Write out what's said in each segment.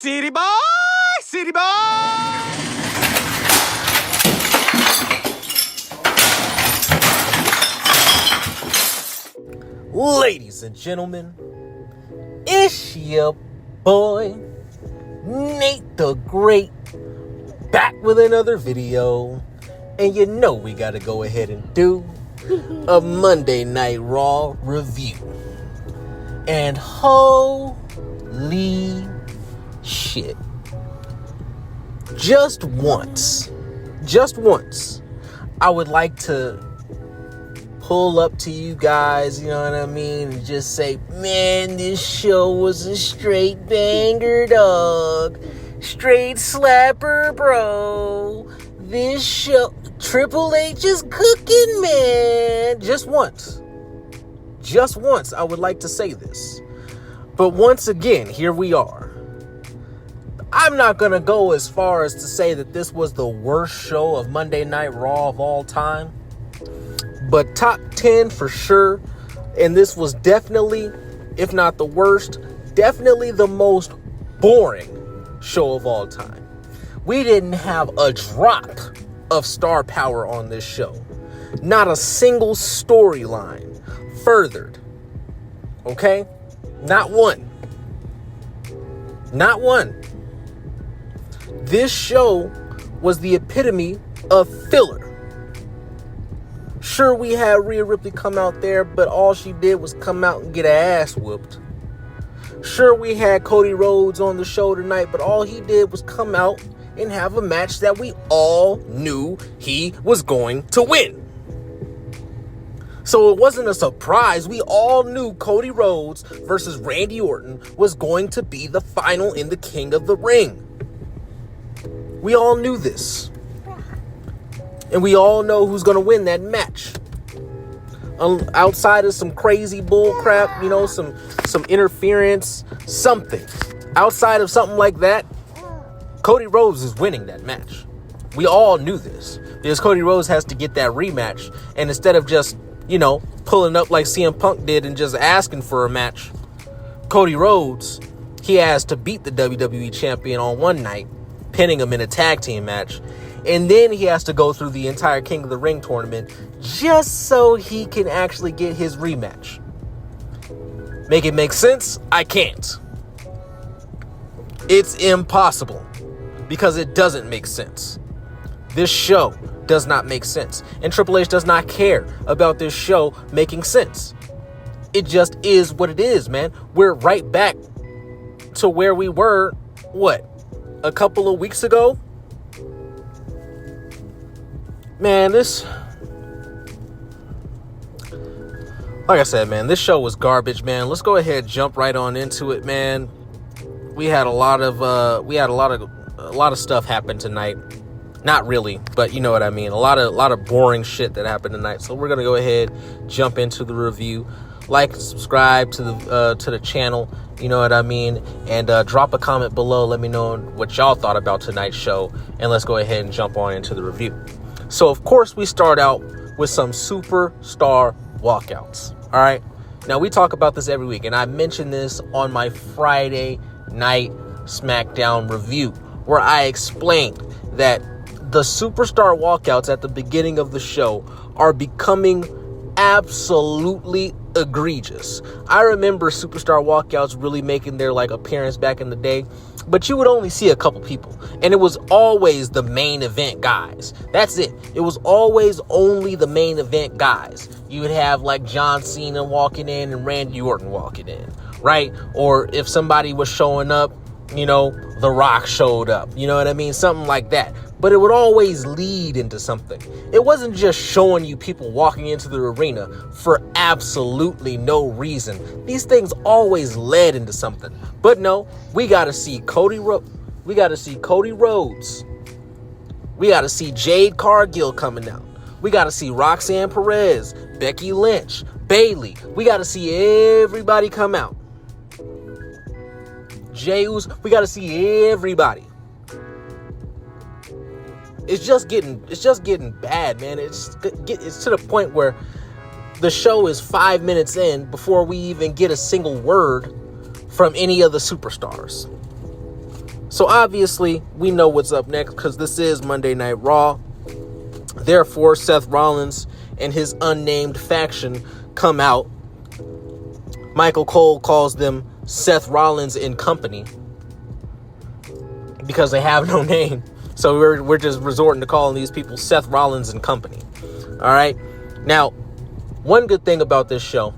City boy, city boy. Ladies and gentlemen, it's your boy, Nate the Great, back with another video. And you know we gotta go ahead and do a Monday Night Raw review. And holy shit. Just once, I would like to pull up to you guys, you know what I mean, and just say, man, this show was a straight banger, dog. Straight slapper, bro. This show, Triple H is cooking, man. Just once, I would like to say this. But once again, here we are. I'm not going to go as far as to say that this was the worst show of Monday Night Raw of all time. But top 10 for sure. And this was definitely, if not the worst, definitely the most boring show of all time. We didn't have a drop of star power on this show. Not a single storyline furthered. Okay? Not one. Not one. This show was the epitome of filler. Sure, we had Ria Ripley come out there, but all she did was come out and get her ass whooped. Sure, we had Cody Rhodes on the show tonight, but all he did was come out and have a match that we all knew he was going to win. So it wasn't a surprise. We all knew Cody Rhodes versus Randy Orton was going to be the final in the King of the Ring. We all knew this. And we all know who's going to win that match. Outside of some crazy bull crap, you know, some interference, something. Outside of something like that, Cody Rhodes is winning that match. We all knew this. Because Cody Rhodes has to get that rematch. And instead of just, you know, pulling up like CM Punk did and just asking for a match, Cody Rhodes, he has to beat the WWE champion on one night, pinning him in a tag team match. And then he has to go through the entire King of the Ring tournament just so he can actually get his rematch. Make it make sense? I can't. It's impossible because it doesn't make sense. This show does not make sense. And Triple H does not care about this show making sense. It just is what it is, man. We're right back to where we were, a couple of weeks ago? Man, like I said, man, this show was garbage, man. Let's go ahead and jump right on into it, man. We had a lot of stuff happen tonight. Not really, but you know what I mean. A lot of boring shit that happened tonight. So we're gonna go ahead, jump into the review. Like and subscribe to the channel, you know what I mean, and drop a comment below. Let me know what y'all thought about tonight's show, and let's go ahead and jump on into the review. So of course we start out with some superstar walkouts. All right, now we talk about this every week, and I mentioned this on my Friday night SmackDown review, where I explained that the superstar walkouts at the beginning of the show are becoming absolutely egregious. I remember superstar walkouts really making their appearance back in the day, but you would only see a couple people, and it was always the main event guys. That's it. It was always only the main event guys. You would have John Cena walking in and Randy Orton walking in, right? Or if somebody was showing up, you know, The Rock showed up, you know what I mean? Something like that. But it would always lead into something. It wasn't just showing you people walking into the arena for absolutely no reason. These things always led into something. But no, we got to see Cody Rhodes. We got to see Jade Cargill coming out. We got to see Roxan, Perez, Becky Lynch, Bayley. We got to see everybody come out. We got to see everybody. It's just getting bad, man. It's to the point where the show is 5 minutes in before we even get a single word from any of the superstars. So obviously, we know what's up next because this is Monday Night Raw. Therefore, Seth Rollins and his unnamed faction come out. Michael Cole calls them Seth Rollins and Company because they have no name. So we're just resorting to calling these people Seth Rollins and Company. All right. Now, one good thing about this show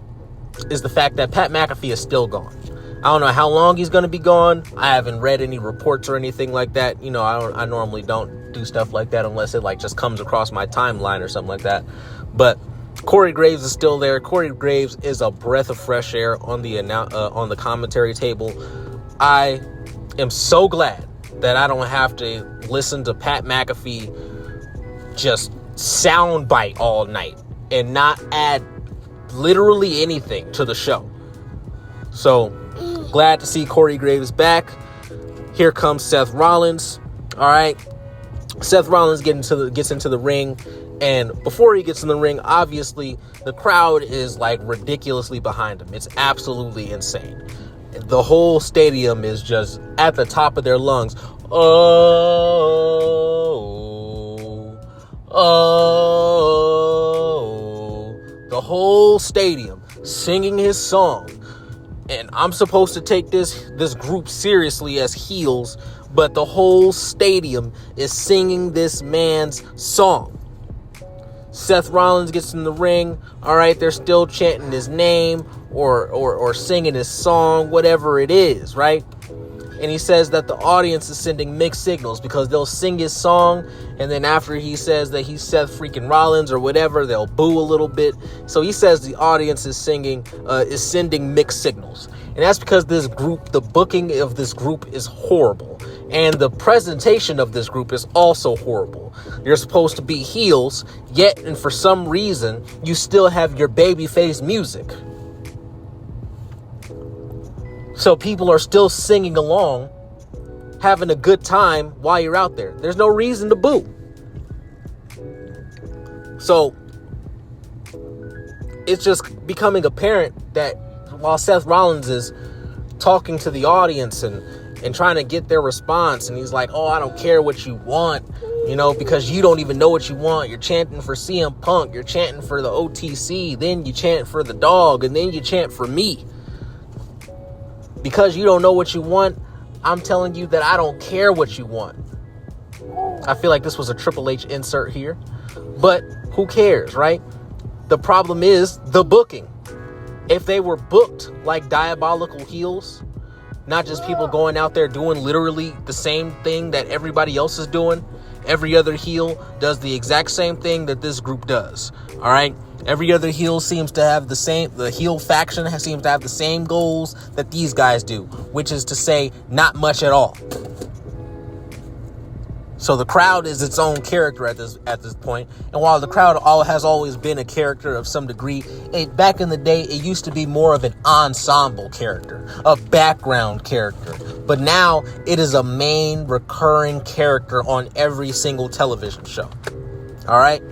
is the fact that Pat McAfee is still gone. I don't know how long he's going to be gone. I haven't read any reports or anything like that. You know, I normally don't do stuff like that unless it like just comes across my timeline or something like that. But Corey Graves is still there. Corey Graves is a breath of fresh air on the commentary table. I am so glad that I don't have to listen to Pat McAfee just soundbite all night and not add literally anything to the show. So glad to see Corey Graves back. Here comes Seth Rollins. All right. Seth Rollins gets into the ring. And before he gets in the ring, obviously, the crowd is like ridiculously behind him. It's absolutely insane. The whole stadium is just at the top of their lungs. The whole stadium singing his song. And I'm supposed to take this group seriously as heels, but the whole stadium is singing this man's song. Seth Rollins gets in the ring. All right, they're still chanting his name or singing his song, whatever it is, right? And he says that the audience is sending mixed signals because they'll sing his song, and then after he says that he's Seth freaking Rollins or whatever, they'll boo a little bit. So he says the audience is sending mixed signals. And that's because this group, the booking of this group is horrible. And the presentation of this group is also horrible. You're supposed to be heels, yet, and for some reason, you still have your babyface music. So people are still singing along, having a good time while you're out there. There's no reason to boo. So it's just becoming apparent that while Seth Rollins is talking to the audience and trying to get their response, and he's like, oh, I don't care what you want, you know, because you don't even know what you want. You're chanting for CM Punk, you're chanting for the OTC, then you chant for the dog, and then you chant for me. Because you don't know what you want, I'm telling you that I don't care what you want. I feel like this was a Triple H insert here, but who cares, right? The problem is the booking. If they were booked like diabolical heels, not just people going out there doing literally the same thing that everybody else is doing, every other heel does the exact same thing that this group does. All right. Every other heel seems to have the heel faction seems to have the same goals that these guys do, which is to say not much at all. So the crowd is its own character at this point. And while the crowd has always been a character of some degree, back in the day, it used to be more of an ensemble character, a background character. But now it is a main recurring character on every single television show. All right.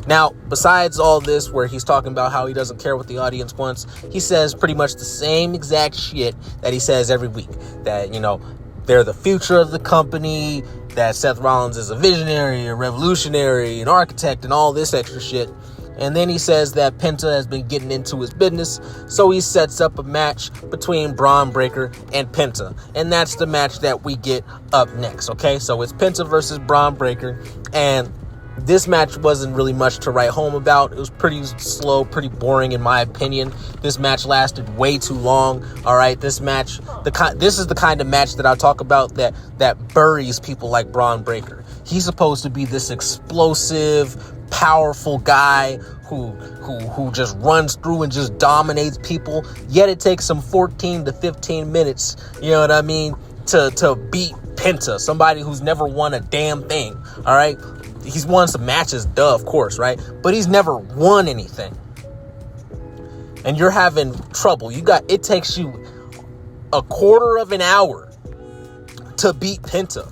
Now, besides all this, where he's talking about how he doesn't care what the audience wants, he says pretty much the same exact shit that he says every week. That, you know, they're the future of the company, that Seth Rollins is a visionary, a revolutionary, an architect, and all this extra shit. And then he says that Penta has been getting into his business, so he sets up a match between Braun Breaker and Penta. And that's the match that we get up next, okay? So it's Penta versus Braun Breaker, and this match wasn't really much to write home about. It was pretty slow, pretty boring in my opinion. This match lasted way too long. All right, this is the kind of match that I talk about that buries people like Braun Breaker. He's supposed to be this explosive, powerful guy who just runs through and just dominates people. Yet it takes him 14 to 15 minutes, you know what I mean, to beat Penta, somebody who's never won a damn thing. All right. He's won some matches, of course, right? But he's never won anything. And you're having trouble. It takes you a quarter of an hour to beat Penta.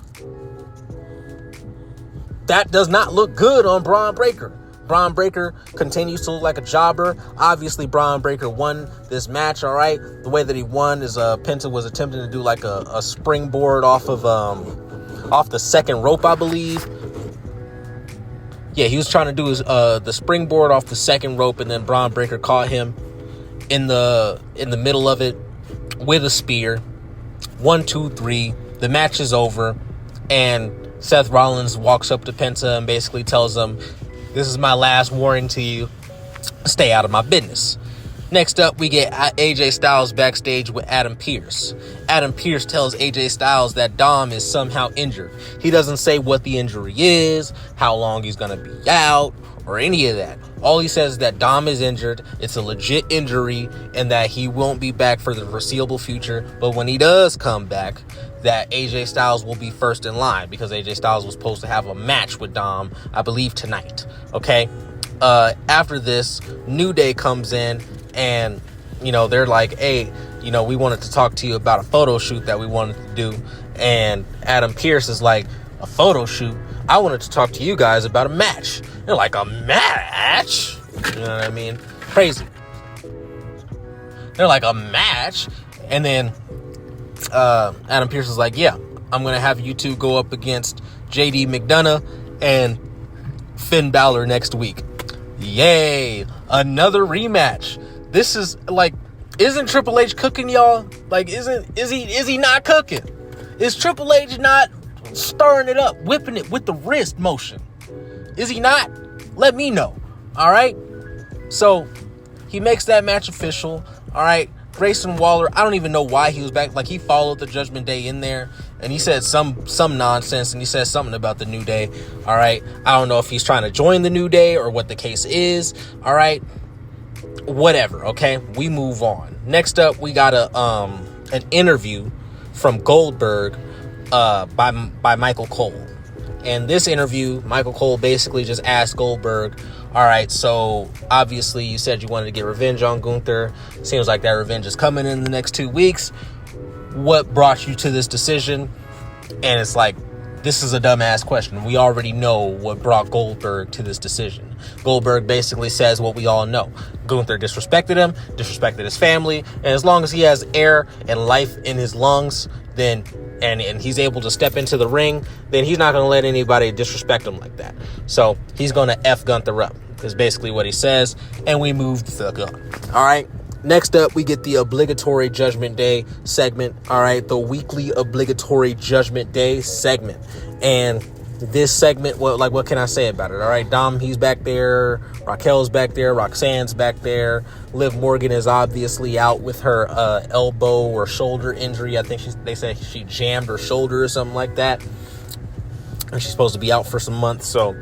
That does not look good on Braun Breaker. Braun Breaker continues to look like a jobber. Obviously, Braun Breaker won this match, all right? The way that he won is Penta was attempting to do like a springboard off the second rope, I believe. Yeah, he was trying to do his the springboard off the second rope, and then Braun Breaker caught him in the middle of it with a spear. 1, 2, 3. The match is over, and Seth Rollins walks up to Penta and basically tells him, "This is my last warning to you. Stay out of my business." Next up, we get AJ Styles backstage with Adam Pearce. Adam Pearce tells AJ Styles that Dom is somehow injured. He doesn't say what the injury is, how long he's going to be out, or any of that. All he says is that Dom is injured, it's a legit injury, and that he won't be back for the foreseeable future. But when he does come back, that AJ Styles will be first in line, because AJ Styles was supposed to have a match with Dom, I believe, tonight. Okay? After this, New Day comes in, and, they're like, "Hey, we wanted to talk to you about a photo shoot that we wanted to do." And Adam Pearce is like, "A photo shoot? I wanted to talk to you guys about a match." They're like, "A match?" You know what I mean? Crazy. They're like, "A match?" And then Adam Pearce is like, "Yeah, I'm going to have you two go up against JD McDonough and Finn Balor next week." Yay! Another rematch. This is like, isn't Triple H cooking, y'all? Like, is he not cooking? Is Triple H not stirring it up, whipping it with the wrist motion? Is he not? Let me know. All right. So he makes that match official. All right. Grayson Waller, I don't even know why he was back. Like, he followed the Judgment Day in there, and he said some nonsense, and he said something about the New Day. All right. I don't know if he's trying to join the New Day or what the case is. All right. Whatever. Okay. We move on. Next up, we got an interview from Goldberg by Michael Cole. And this interview, Michael Cole basically just asked Goldberg, "All right, so obviously you said you wanted to get revenge on Gunther. Seems like that revenge is coming in the next 2 weeks. What brought you to this decision?" And it's like, this is a dumbass question. We already know what brought Goldberg to this decision. Goldberg basically says what we all know. Gunther disrespected him, disrespected his family, and as long as he has air and life in his lungs, then and he's able to step into the ring, then he's not going to let anybody disrespect him like that. So he's going to F Gunther up, is basically what he says, and we move the fuck on. All right. Next up, we get the obligatory Judgment Day segment. All right, the weekly obligatory Judgment Day segment. And this segment, what can I say about it? All right, Dom, he's back there. Raquel's back there. Roxanne's back there. Liv Morgan is obviously out with her elbow or shoulder injury. I think they said she jammed her shoulder or something like that. And she's supposed to be out for some months. So,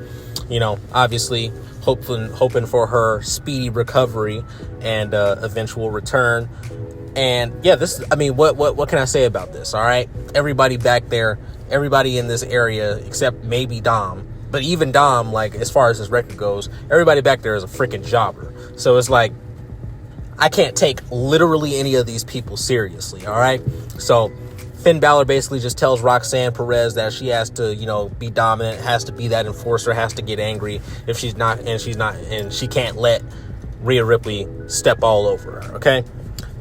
obviously hoping for her speedy recovery and eventual return. And yeah, what can I say about this? All right, everybody back there, everybody in this area except maybe Dom, but even Dom, like, as far as his record goes, everybody back there is a freaking jobber. So it's like, I can't take literally any of these people seriously. All right, so Finn Balor basically just tells Roxanne Perez that she has to, be dominant, has to be that enforcer, has to get angry if she's not, and she can't let Rhea Ripley step all over her. Okay.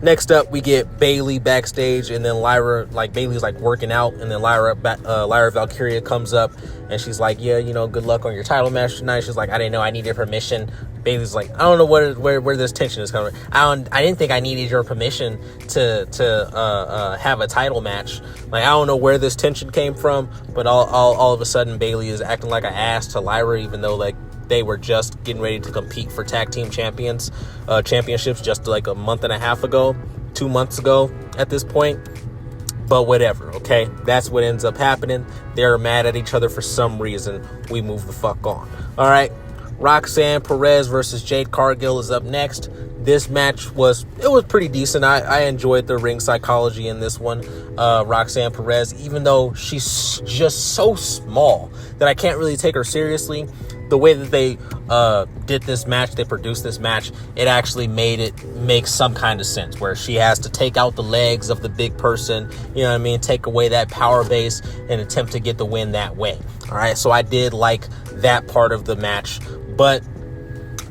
Next up, we get Bayley backstage, and then Lyra, Bayley's working out, and then Lyra Valkyria comes up, and she's like, "Yeah, good luck on your title match tonight." She's like, "I didn't know I needed permission." Bayley's like, "I don't know where this tension is coming from. I didn't think I needed your permission to have a title match. I don't know where this tension came from." But all of a sudden, Bayley is acting like an ass to Lyra, even though they were just getting ready to compete for tag team championships just a month and a half ago, 2 months ago at this point. But whatever, okay? That's what ends up happening. They're mad at each other for some reason. We move the fuck on. All right. Roxanne Perez versus Jade Cargill is up next. This match was pretty decent. I enjoyed the ring psychology in this one. Roxanne Perez, even though she's just so small that I can't really take her seriously, the way that they did this match, they produced this match, it actually made it make some kind of sense, where she has to take out the legs of the big person, take away that power base and attempt to get the win that way. All right, so I did like that part of the match, but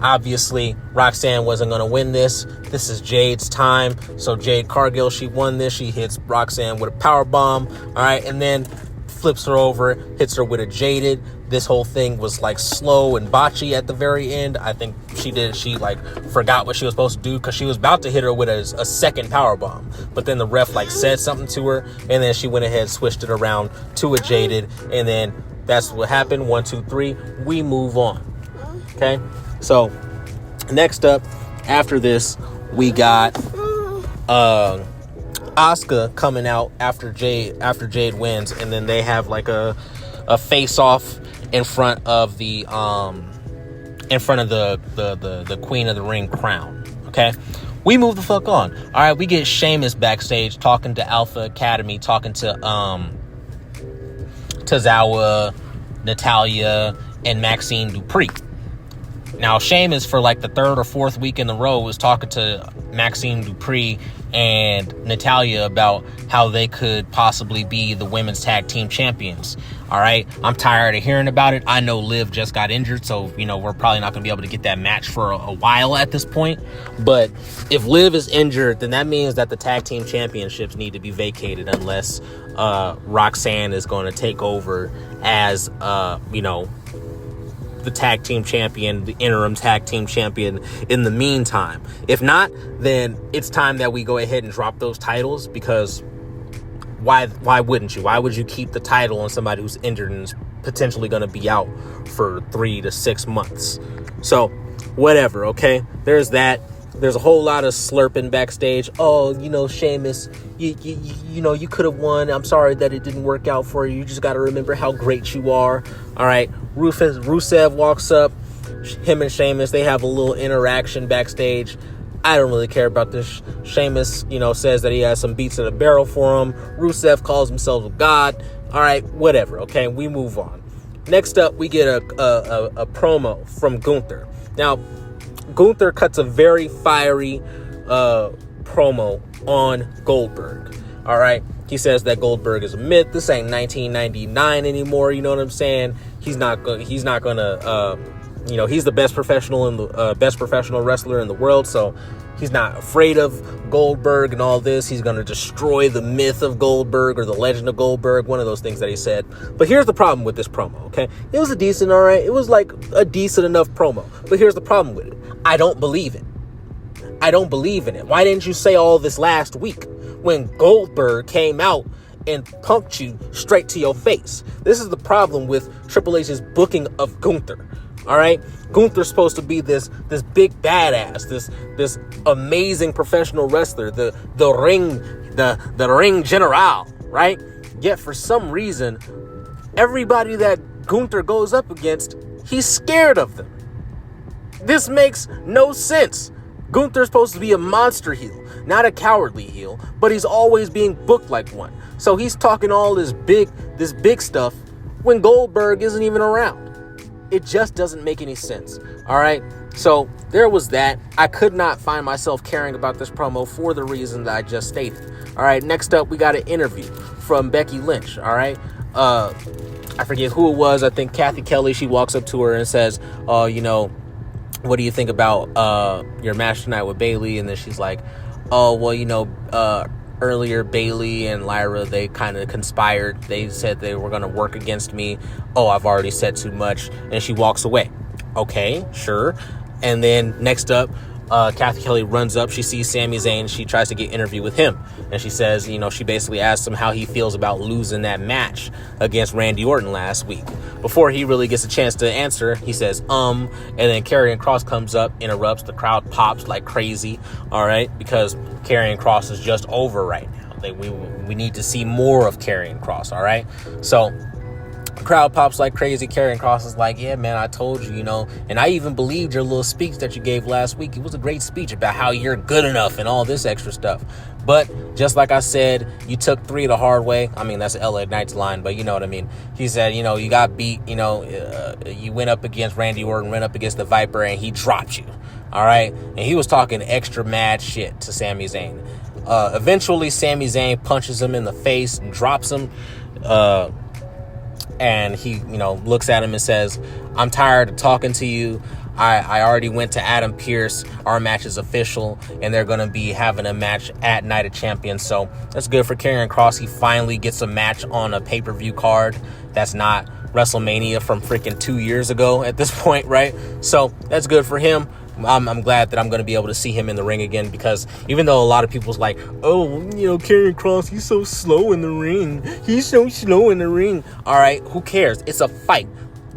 Obviously, Roxanne wasn't going to win this. This is Jade's time. So Jade Cargill, she won this. She hits Roxanne with a power bomb. All right. And then flips her over, hits her with a Jaded. This whole thing was like slow and botchy at the very end. I think she like forgot what she was supposed to do because she was about to hit her with a second power bomb. But then the ref like said something to her, and then she went ahead, switched it around to a Jaded, and then that's what happened. 1, 2, 3. We move on. Okay. So next up after this, we got Asuka coming out after Jade wins, and then they have like a face off in front of the Queen of the Ring crown. Okay, we move the fuck on. All right, we get Sheamus backstage talking to Alpha Academy, talking to Tozawa, Natalya, and Maxine Dupree. Now, Sheamus, for like the third or fourth week in a row, was talking to Maxine Dupree and Natalya about how they could possibly be the women's tag team champions. All right. I'm tired of hearing about it. I know Liv just got injured, so, we're probably not going to be able to get that match for a while at this point. But if Liv is injured, then that means that the tag team championships need to be vacated unless Roxanne is going to take over as, the tag team champion, the interim tag team champion in the meantime. If not, then it's time that we go ahead and drop those titles, because why wouldn't you? Why would you keep the title on somebody who's injured and is potentially going to be out for 3 to 6 months? So whatever. Okay. There's that. There's a whole lot of slurping backstage. Oh, Sheamus, you could have won. I'm sorry that it didn't work out for you. You just got to remember how great you are. All right. Rusev walks up. Him and Sheamus, they have a little interaction backstage. I don't really care about this. Sheamus, says that he has some beats in a barrel for him. Rusev calls himself a god. All right, whatever. Okay, we move on. Next up, we get a promo from Gunther. Now, Gunther cuts a very fiery promo on Goldberg. All right. He says that Goldberg is a myth. This ain't 1999 anymore. You know what I'm saying? He's not gonna, he's the best professional wrestler in the world. So he's not afraid of Goldberg and all this. He's going to destroy the myth of Goldberg or the legend of Goldberg. One of those things that he said. But here's the problem with this promo. Okay. It was all right. It was like a decent enough promo, but here's the problem with it. I don't believe it. Why didn't you say all this last week when Goldberg came out and punked you straight to your face? This is the problem with Triple H's booking of Gunther. All right, Gunther's supposed to be this big badass, this amazing professional wrestler, the ring general, right? Yet for some reason, everybody that Gunther goes up against, he's scared of them. This makes no sense. Gunther's supposed to be a monster heel, not a cowardly heel, but he's always being booked like one. So he's talking all this big stuff when Goldberg isn't even around. It just doesn't make any sense. All right. So there was that. I could not find myself caring about this promo for the reason that I just stated. All right. Next up, we got an interview from Becky Lynch. All right. I forget who it was. I think Kathy Kelly. She walks up to her and says, what do you think about your match tonight with Bayley? And then she's like, earlier Bayley and Lyra, they kind of conspired. They said they were going to work against me. Oh, I've already said too much. And she walks away. Okay, sure. And then next up, Kathy Kelly runs up. She sees Sami Zayn. She tries to get an interview with him. And she says, she basically asks him how he feels about losing that match against Randy Orton last week. Before he really gets a chance to answer, he says, and then Karrion Kross comes up, interrupts. The crowd pops like crazy, all right, because Karrion Kross is just over right now. We need to see more of Karrion Kross, all right? So the crowd pops like crazy. Karrion Kross is like, yeah, man, I told you, and I even believed your little speech that you gave last week. It was a great speech about how you're good enough and all this extra stuff. But just like I said, you took 3 the hard way. I mean, that's LA Knight's line, but you know what I mean. He said, you got beat, you went up against Randy Orton, went up against the Viper, and he dropped you. All right. And he was talking extra mad shit to Sami Zayn. Eventually, Sami Zayn punches him in the face and drops him. And he, looks at him and says, I'm tired of talking to you. I already went to Adam Pearce. Our match is official, and they're going to be having a match at Night of Champions. So that's good for Karrion Kross. He finally gets a match on a pay-per-view card that's not WrestleMania from freaking 2 years ago at this point, right? So that's good for him. I'm glad that I'm going to be able to see him in the ring again, because even though a lot of people's like, oh, Karrion Kross, he's so slow in the ring. He's so slow in the ring. All right, who cares? It's a fight.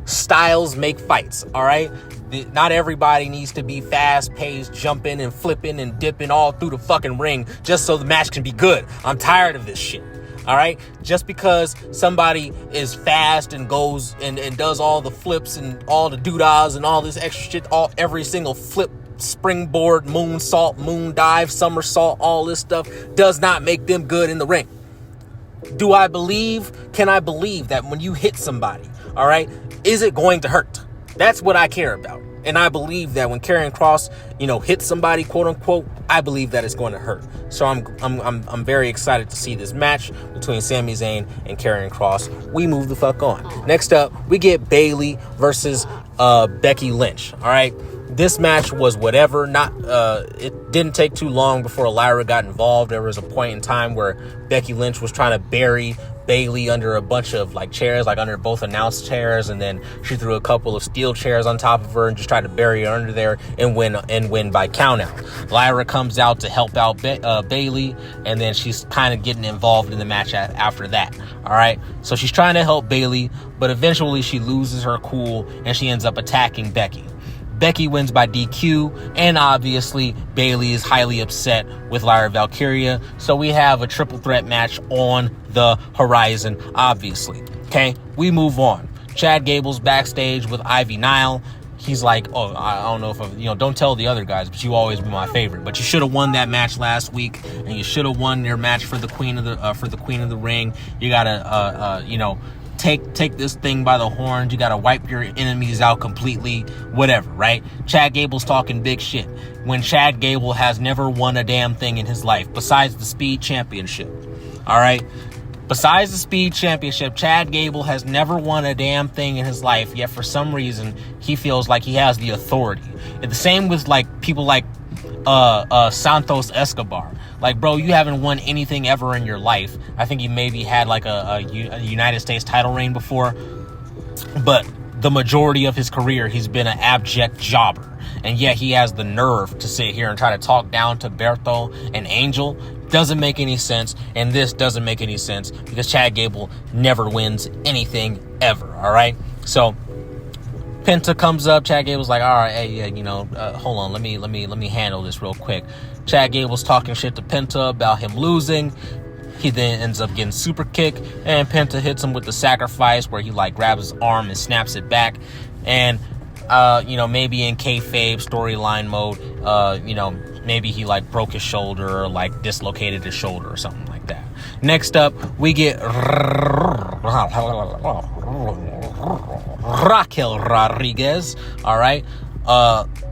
Styles make fights, all right? Not everybody needs to be fast-paced, jumping and flipping and dipping all through the fucking ring just so the match can be good. I'm tired of this shit. All right, just because somebody is fast and goes and does all the flips and all the doodahs and all this extra shit, every single flip, springboard, moonsault, moon dive, somersault, all this stuff does not make them good in the ring. Can I believe that when you hit somebody, all right, is it going to hurt? That's what I care about. And I believe that when Karrion Kross, hits somebody, quote unquote, I believe that it's going to hurt. So I'm very excited to see this match between Sami Zayn and Karrion Kross. We move the fuck on. Next up, we get Bayley versus Becky Lynch. All right. This match was whatever. It didn't take too long before Lyra got involved. There was a point in time where Becky Lynch was trying to bury Bayley under a bunch of chairs, under both announce chairs, and then she threw a couple of steel chairs on top of her and just tried to bury her under there and win by countout. Lyra comes out to help out Bayley, and then she's kind of getting involved in the match after that. All right, so she's trying to help Bayley, but eventually she loses her cool and she ends up attacking Becky. Becky wins by DQ, and obviously Bayley is highly upset with Lyra Valkyria, so we have a triple threat match on the horizon, obviously. Okay, we move on. Chad Gable's backstage with Ivy Nile. He's like, oh, I don't know if don't tell the other guys, but you always be my favorite. But you should have won that match last week, and you should have won your match for the Queen of the Ring. You gotta take this thing by the horns. You gotta wipe your enemies out completely, whatever, right? Chad Gable's talking big shit when Chad Gable has never won a damn thing in his life besides the Speed Championship. All right, besides the Speed Championship, Chad Gable has never won a damn thing in his life, yet for some reason he feels like he has the authority. And the same with people like Santos Escobar. Bro, you haven't won anything ever in your life. I think you maybe had a United States title reign before, but the majority of his career he's been an abject jobber, and yet he has the nerve to sit here and try to talk down to Berto and Angel. Doesn't make any sense, and this doesn't make any sense because Chad Gable never wins anything ever. All right, so Penta comes up. Chad Gable's like, all right, hey, yeah, hold on, let me handle this real quick. Chad Gable's talking shit to Penta about him losing. He then ends up getting super kick, and Penta hits him with the sacrifice where he grabs his arm and snaps it back. And maybe in kayfabe storyline mode, maybe he like broke his shoulder or like dislocated his shoulder or something like that. Next up, we get Raquel Rodriguez. All right.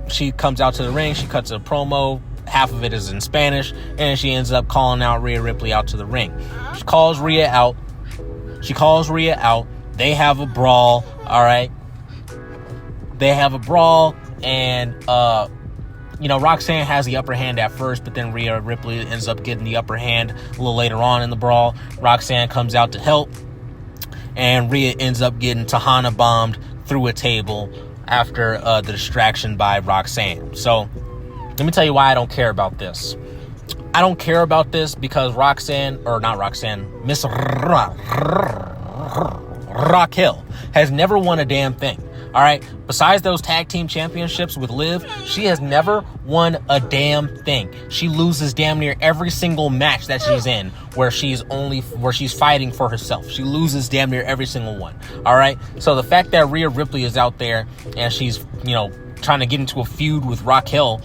She comes out to the ring. She cuts a promo. Half of it is in Spanish, and she ends up calling out Rhea Ripley out to the ring. She calls Rhea out. They have a brawl. All right. They have a brawl, and Roxanne has the upper hand at first, but then Rhea Ripley ends up getting the upper hand a little later on in the brawl. Roxanne comes out to help, and Rhea ends up getting Tejana bombed through a table after the distraction by Roxanne. So let me tell you why I don't care about this. I don't care about this because Miss Raquel has never won a damn thing. All right. Besides those tag team championships with Liv, she has never won a damn thing. She loses damn near every single match that she's in where she's fighting for herself. She loses damn near every single one. All right. So the fact that Rhea Ripley is out there and she's, trying to get into a feud with Raquel,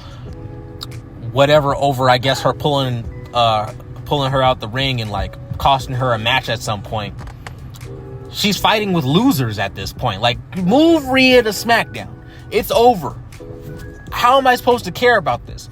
whatever, over, I guess, her pulling her out the ring and like costing her a match at some point. She's fighting with losers at this point. Like, move Rhea to SmackDown. It's over. How am I supposed to care about this?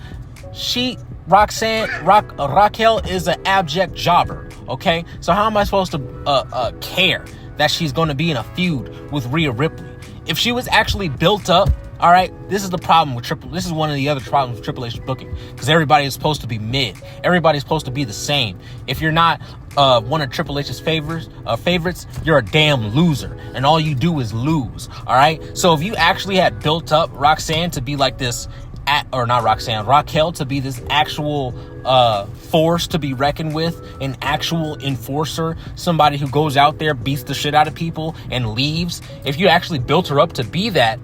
Raquel is an abject jobber, okay? So how am I supposed to care that she's going to be in a feud with Rhea Ripley? If she was actually built up All right, this is the problem with This is one of the other problems with Triple H booking, because everybody is supposed to be mid. Everybody's supposed to be the same. If you're not one of Triple H's favorites, you're a damn loser, and all you do is lose. All right. So if you actually had built up Roxanne to be like this, Raquel to be this actual force to be reckoned with, an actual enforcer, somebody who goes out there, beats the shit out of people, and leaves. If you actually built her up to be that.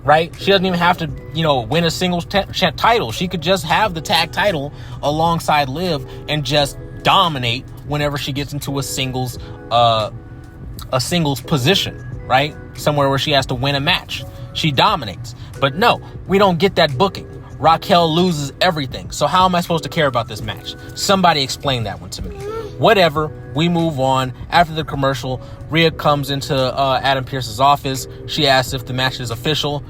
Right? She doesn't even have to, win a singles title. She could just have the tag title alongside Liv and just dominate whenever she gets into a singles position, right? Somewhere where she has to win a match. She dominates. But no, we don't get that booking. Raquel loses everything. So how am I supposed to care about this match? Somebody explain that one to me. Whatever, we move on. After the commercial, Rhea comes into Adam Pearce's office. She asks if the match is official.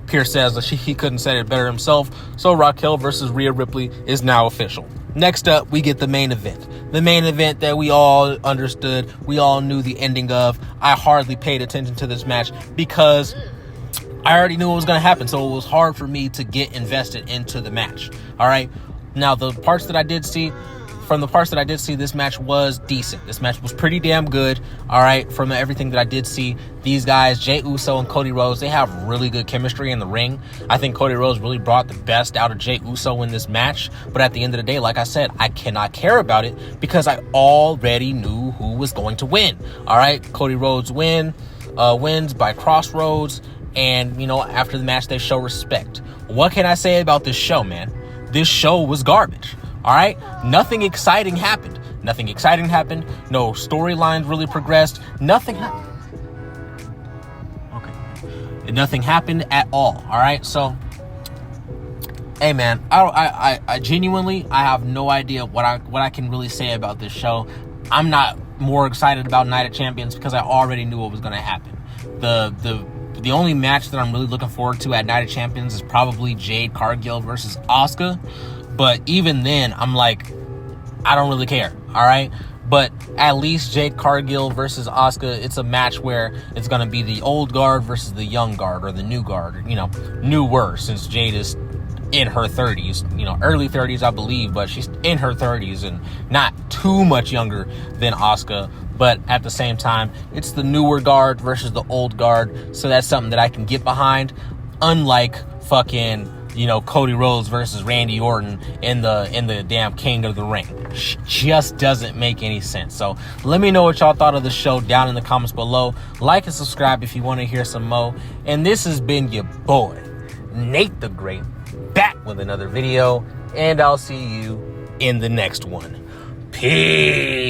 Pearce says that he couldn't say it better himself. So Raquel versus Rhea Ripley is now official. Next up, we get the main event. The main event that we all understood, we all knew the ending of. I hardly paid attention to this match because I already knew what was going to happen. So it was hard for me to get invested into the match. All right. Now, the parts that I did see, this match was decent. This match was pretty damn good. All right. From everything that I did see, these guys, Jey Uso and Cody Rhodes, they have really good chemistry in the ring. I think Cody Rhodes really brought the best out of Jey Uso in this match. But at the end of the day, like I said, I cannot care about it because I already knew who was going to win. All right. Cody Rhodes wins by crossroads. And, after the match, they show respect. What can I say about this show, man? This show was garbage. All right? Nothing exciting happened. No storylines really progressed. Nothing happened at all. All right? So, hey, man, I genuinely, I have no idea what I can really say about this show. I'm not more excited about Night of Champions because I already knew what was going to happen. The only match that I'm really looking forward to at Night of Champions is probably Jade Cargill versus Asuka. But even then, I'm like, I don't really care. All right. But at least Jade Cargill versus Asuka, it's a match where it's going to be the old guard versus the young guard, or the new guard, newer, since Jade is in her 30s, early 30s, I believe, but she's in her 30s and not too much younger than Asuka. But at the same time, it's the newer guard versus the old guard. So that's something that I can get behind. Unlike fucking, Cody Rhodes versus Randy Orton in the damn King of the Ring. Just doesn't make any sense. So let me know what y'all thought of the show down in the comments below. Like and subscribe if you want to hear some more. And this has been your boy, Nate the Great, back with another video. And I'll see you in the next one. Peace.